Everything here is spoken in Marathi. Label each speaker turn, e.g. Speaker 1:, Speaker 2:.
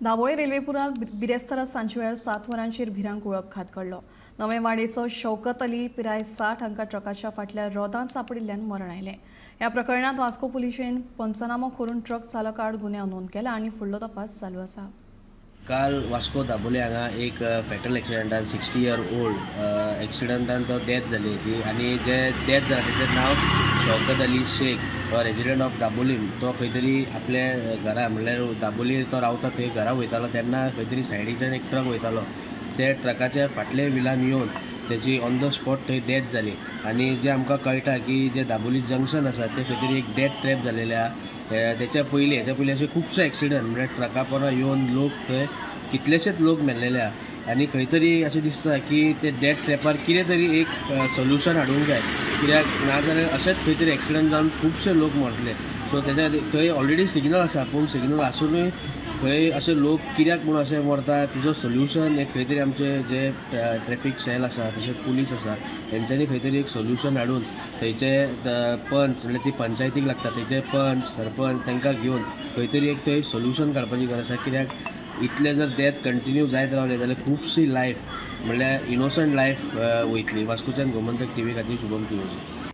Speaker 1: दाबोळे रेल्वे पुलात बिरेस्तारा सांजे वेळार 7 वरांचेर भिरांक वळखघात घडलो. नवे वाडेचो शौकत अली पिराय 60 हांका ट्रकाच्या फाटल्या रोदांत सापडिल्ल्यान मरण आयलें. ह्या प्रकरणात वास्को पुलिशेन पंचनामो करून ट्रक चालका आड गुन्यांव नोंद केला आनी फुडलो तपास चालू आसा.
Speaker 2: काल वास्को दाबोळे हांगा एक फॅटल एक्सिडेंटान 60 इयर ओल्ड एक्सिडेंटान तो डेथ जाली हेची आनी जे डेथ जाला तेचें नांव शौकत अली शेख रेजिडेंट ऑफ दाबोलीम. तो खंय तरी आपल्या घरा म्हणल्यार दाबोली तो रावता थंय घरा वयतालो तेन्ना खंय तरी सायडीच्यान एक ट्रक वयतालो. ते ट्रकाच्या फाटले व्हिलान येवन त्याची ऑन द स्पॉट थंय डेथ जाली. आनी जे आमकां कळटा की जे दाबोली जंक्शन आसा ते खंय तरी एक डेथ ट्रॅप जालेले आहा. हेच्या पयलीं अशे खुबशे एक्सिडंट म्हणजे ट्रका पोरं येवन लोक थंय कितलेशेच लोक मेल्लेले आहा. आनी खंय तरी अशें दिसता की ते डेथ ट्रॅपार कितें तरी एक सोल्युशन हाडूंक जाय, कित्याक नाजाल्यार अशेंच खंय तरी एक्सिडंट जावन खुबशे लोक मरतले. सो तेच्या थंय ऑलरेडी सिग्नल आसा, पूण सिग्नल आसुनूय खंय अशे लोक कित्याक म्हणून अशें मरता तिजो सोल्युशन एक खंय तरी आमचे जे ट्रॅफिक सेल आसा तशेंच पुलीस आसा तेंच्यांनी खंय तरी एक सोल्युशन हाडून थंयचे पंच म्हणल्यार ती पंचायतीक लागता तेजे पंच सरपंच तांकां घेवन खंय तरी एक थंय सोल्युशन काडपाची गरज आसा. कित्याक इतले जर डेथ कंटिन्यू जायत रावले जाल्यार खुबशी लायफ म्हणल्यार इनोसंट लायफ वयतली. वास्कोच्यान गोमंतक TV खातीर शुभम तिवोजी.